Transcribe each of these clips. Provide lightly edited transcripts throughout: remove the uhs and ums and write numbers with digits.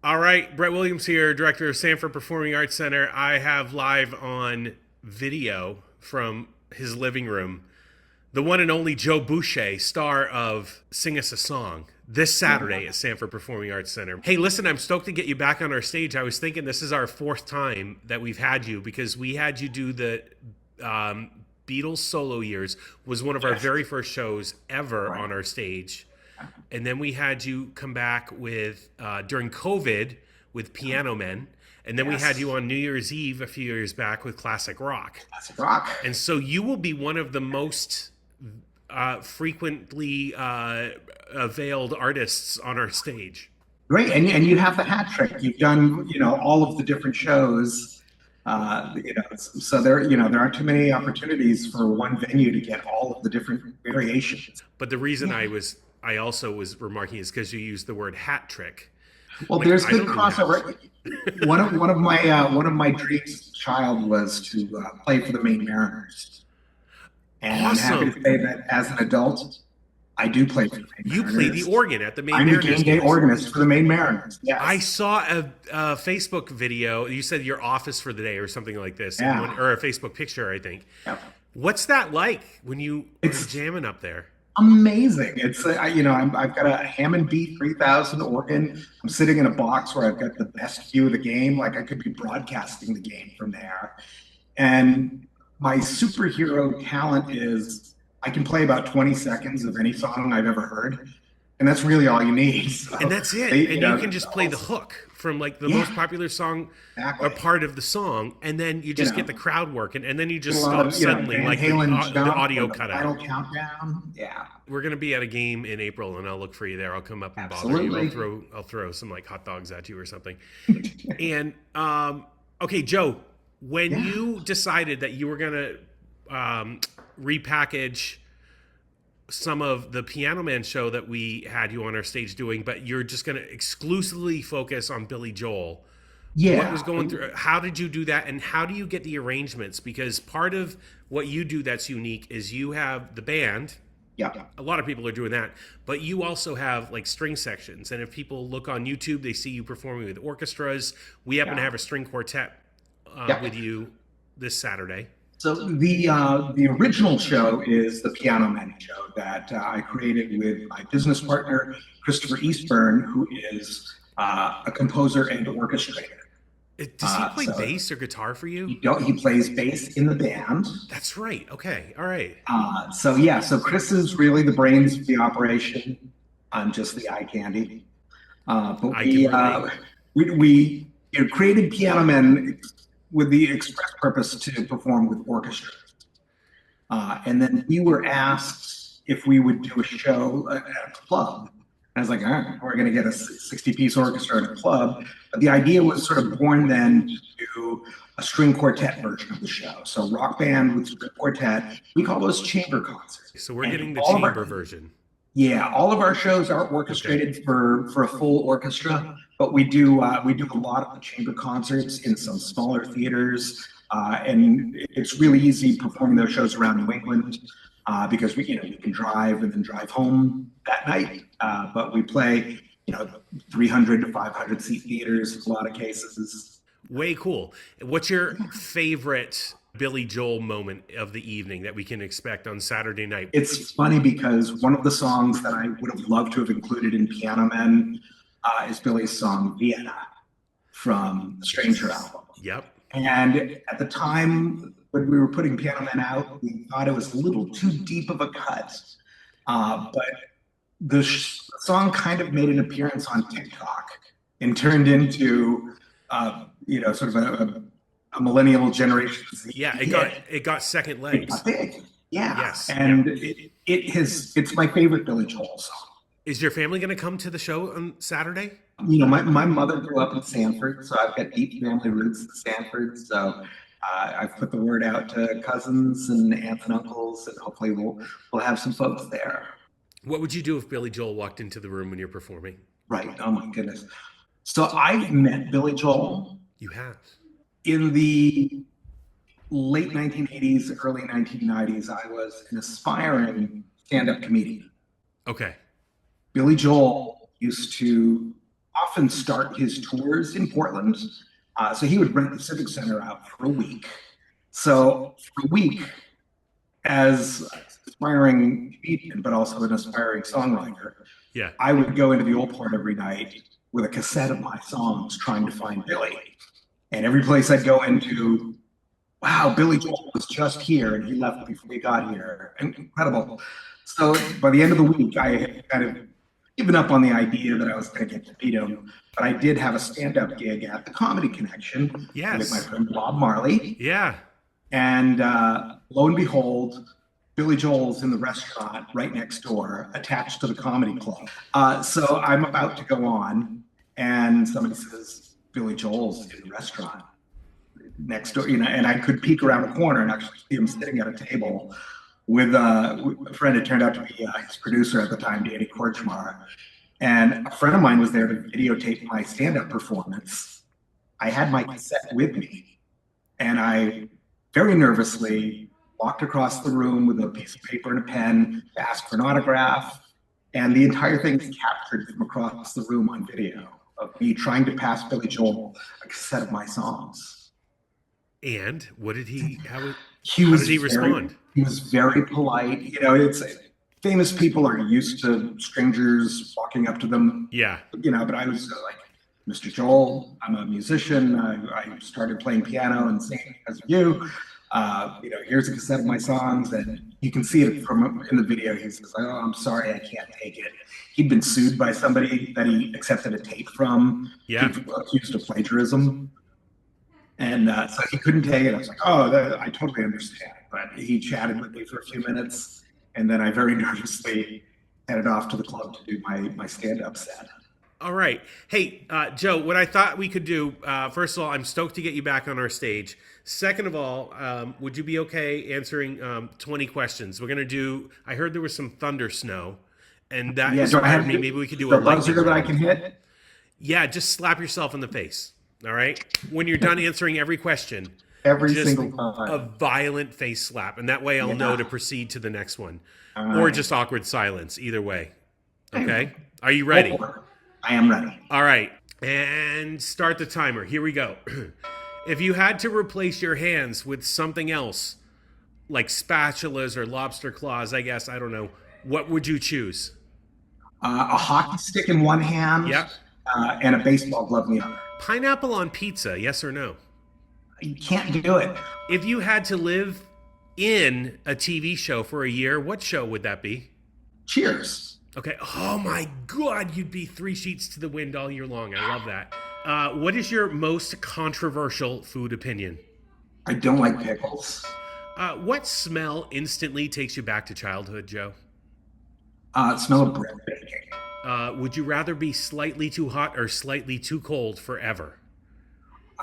All right, Brett Williams here, director of Sanford Performing Arts Center. I have live on video from his living room the one and only Joe Boucher, star of Sing Us a Song, this Saturday at Sanford Performing Arts Center. Hey, listen, I'm stoked to get you back on our stage. I was thinking this is our fourth time that we've had you because we had you do the Beatles solo years, was one of our very first shows ever on our stage. And then we had you come back with during COVID with Piano Men, and then we had you on New Year's Eve a few years back with Classic Rock. Classic Rock. And so you will be one of the most frequently veiled artists on our stage. Great, and you have the hat trick. You've done all of the different shows. So there aren't too many opportunities for one venue to get all of the different variations. But the reason I also was remarking is because you used the word hat trick. Well, like, there's good crossover. one of my dreams as a child was to play for the Maine Mariners, and awesome. I'm happy to say that as an adult, I do play for the Maine Mariners. You play the organ at the Maine Mariners. I'm the game day organist for the Maine Mariners. Yes. I saw a Facebook video. You said your office for the day or something like this, or a Facebook picture, I think. Yep. What's that like when you're jamming up there? Amazing. It's I've got a Hammond B3000 organ. I'm sitting in a box where I've got the best view of the game. Like I could be broadcasting the game from there. And my superhero talent is I can play about 20 seconds of any song I've ever heard. And that's really all you need. So and that's it. And you can just play the hook from like the most popular song or part of the song, and then you just get the crowd working, and then you just stop suddenly, like the audio cut out. Final countdown. Yeah. We're gonna be at a game in April, and I'll look for you there. I'll come up and bother you. I'll throw some like hot dogs at you or something. And okay, Joe, when you decided that you were gonna repackage some of the Piano Man show that we had you on our stage doing, but you're just going to exclusively focus on Billy Joel. Yeah. What was going through? How did you do that? And how do you get the arrangements? Because part of what you do that's unique is you have the band. Yeah. A lot of people are doing that, but you also have like string sections. And if people look on YouTube, they see you performing with orchestras. We happen to have a string quartet with you this Saturday. So the original show is the Piano Man show that I created with my business partner, Christopher Eastburn, who is a composer and orchestrator. Does he play bass or guitar for you? He plays bass in the band. That's right. Okay. All right. So Chris is really the brains of the operation. I'm just the eye candy. But we created Piano Man with the express purpose to perform with orchestra. And then we were asked if we would do a show at a club. And I was like, all right, we're going to get a 60-piece orchestra at a club. But the idea was sort of born then to do a string quartet version of the show. So rock band with string quartet, we call those chamber concerts. So we're getting the chamber version. Yeah, all of our shows are orchestrated for a full orchestra, but we do a lot of the chamber concerts in some smaller theaters, and it's really easy performing those shows around New England because we can drive and then drive home that night. But we play 300 to 500 seat theaters in a lot of cases. Way cool. What's your favorite Billy Joel moment of the evening that we can expect on Saturday night? It's funny because one of the songs that I would have loved to have included in Piano Men is Billy's song Vienna from the Stranger album. Yep. And at the time when we were putting Piano Men out, we thought it was a little too deep of a cut. But the song kind of made an appearance on TikTok and turned into sort of a millennial generation. Yeah, it got second legs. Big. Yeah. Yes. And it's my favorite Billy Joel song. Is your family going to come to the show on Saturday? My mother grew up in Sanford, so I've got deep family roots in Sanford. So I've put the word out to cousins and aunts and uncles, and hopefully we'll have some folks there. What would you do if Billy Joel walked into the room when you're performing? Right. Oh my goodness. So I've met Billy Joel. You have. In the late 1980s, early 1990s, I was an aspiring stand-up comedian. Okay. Billy Joel used to often start his tours in Portland. So he would rent the Civic Center out for a week. So for a week, as aspiring comedian, but also an aspiring songwriter, Yeah. I would go into the Old Port every night with a cassette of my songs trying to find Billy. And every place I'd go into, wow, Billy Joel was just here and he left before we got here. Incredible. So by the end of the week, I had kind of given up on the idea that I was going to get to meet him. But I did have a stand-up gig at the Comedy Connection with my friend Bob Marley. Yeah. And lo and behold, Billy Joel's in the restaurant right next door, attached to the comedy club. So I'm about to go on, and somebody says, Billy Joel's in the restaurant next door, and I could peek around the corner and actually see him sitting at a table with a friend who turned out to be his producer at the time, Danny Korchmar. And a friend of mine was there to videotape my stand-up performance. I had my cassette with me, and I very nervously walked across the room with a piece of paper and a pen to ask for an autograph. And the entire thing is captured from across the room on video of me trying to pass Billy Joel a cassette of my songs. And what did he, how did he respond? He was very polite. It's famous people are used to strangers walking up to them. Yeah. But I was like, Mr. Joel, I'm a musician. I started playing piano and singing because of you. Here's a cassette of my songs, and you can see it from in the video. He says, "Oh, I'm sorry, I can't take it." He'd been sued by somebody that he accepted a tape from. Yeah. Accused of plagiarism, and so he couldn't take it. I was like, "Oh, I totally understand." But he chatted with me for a few minutes, and then I very nervously headed off to the club to do my stand-up set. All right. Hey, Joe, what I thought we could do, first of all, I'm stoked to get you back on our stage. Second of all, would you be okay answering 20 questions? We're going to do, I heard there was some thunder snow, and that inspired me. Maybe we could do a lightning buzzer that I can hit? Yeah, just slap yourself in the face. All right? When you're done answering every question, every just single time. A violent face slap, and that way I'll know to proceed to the next one. Or just awkward silence, either way. Okay? Are you ready? I am ready. All right. And start the timer. Here we go. If you had to replace your hands with something else, like spatulas or lobster claws, I guess, I don't know, what would you choose? A hockey stick in one hand. Yep. And a baseball glove in the other. Pineapple on pizza, yes or no? You can't do it. If you had to live in a TV show for a year, what show would that be? Cheers. Okay. Oh my God, you'd be 3 sheets to the wind all year long. I love that. What is your most controversial food opinion? I don't like pickles. What smell instantly takes you back to childhood, Joe? Smell of bread baking. Would you rather be slightly too hot or slightly too cold forever?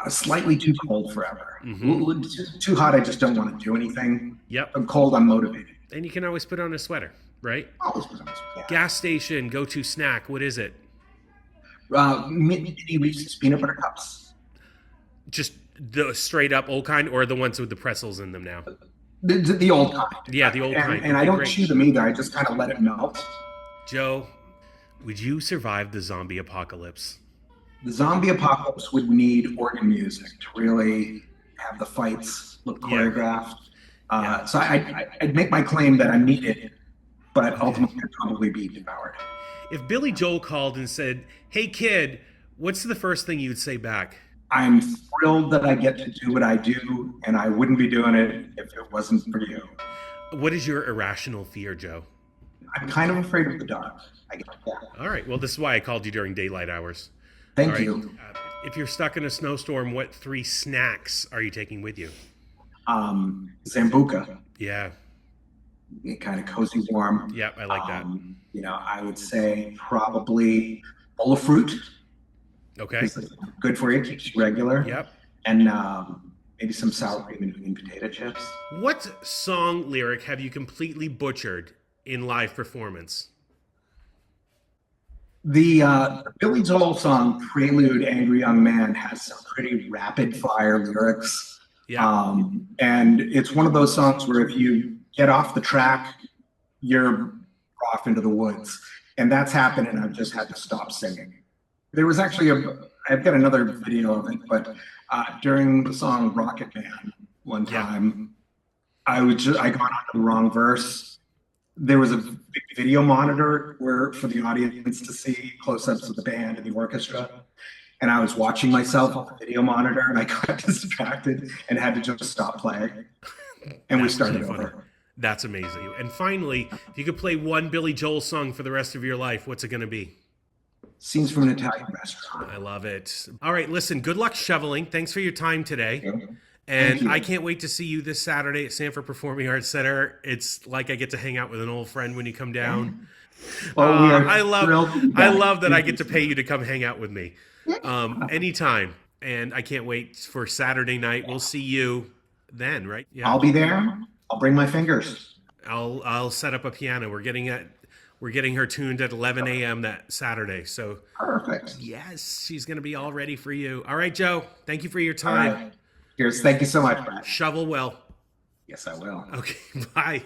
Slightly too cold forever. Mm-hmm. Too hot, I just don't want to do anything. Yep. I'm cold, I'm motivated. And you can always put on a sweater, right? Always put on a sweater. Yeah. Gas station, go-to snack, what is it? Mini Reese's peanut butter cups. Just the straight up old kind, or the ones with the pretzels in them now? The old kind. Yeah, the old kind. And I don't chew them either. I just kind of let it melt. Joe, would you survive the zombie apocalypse? The zombie apocalypse would need organ music to really have the fights look choreographed. So I'd make my claim that I'm needed, but ultimately I'd probably be devoured. If Billy Joel called and said, "Hey kid," what's the first thing you'd say back? I'm thrilled that I get to do what I do, and I wouldn't be doing it if it wasn't for you. What is your irrational fear, Joe? I'm kind of afraid of the dark. I get that. All right. Well, this is why I called you during daylight hours. Thank you. If you're stuck in a snowstorm, what 3 snacks are you taking with you? Sambuca. Yeah. Kind of cozy, warm. Yeah, I like that. I would say probably bowl of fruit. Okay. It's good for you, keeps you regular. Yep. And maybe some sour cream and green potato chips. What song lyric have you completely butchered in live performance? The Billy Joel song "Prelude, Angry Young Man" has some pretty rapid fire lyrics. Yeah. And it's one of those songs where if you get off the track, you're off into the woods. And that's happened, and I've just had to stop singing. there was actually I've got another video of it, but during the song Rocket Man one time, I got on the wrong verse. There was a big video monitor for the audience to see close-ups of the band and the orchestra. And I was watching myself on the video monitor, and I got distracted and had to just stop playing. And we started over. That's amazing. And finally, if you could play one Billy Joel song for the rest of your life, what's it going to be? Scenes from an Italian Restaurant. I love it. All right, listen, good luck shoveling. Thanks for your time today. And I can't wait to see you this Saturday at Sanford Performing Arts Center. It's like I get to hang out with an old friend when you come down. I love that I get to pay you to come hang out with me anytime. And I can't wait for Saturday night. We'll see you then, right? Yeah. I'll be there. I'll bring my fingers. I'll set up a piano. We're getting her tuned at 11 a.m. that Saturday. So perfect. Yes, she's going to be all ready for you. All right, Joe. Thank you for your time. Cheers. Thank you so much, Brett. Shovel well. Yes, I will. Okay. Bye.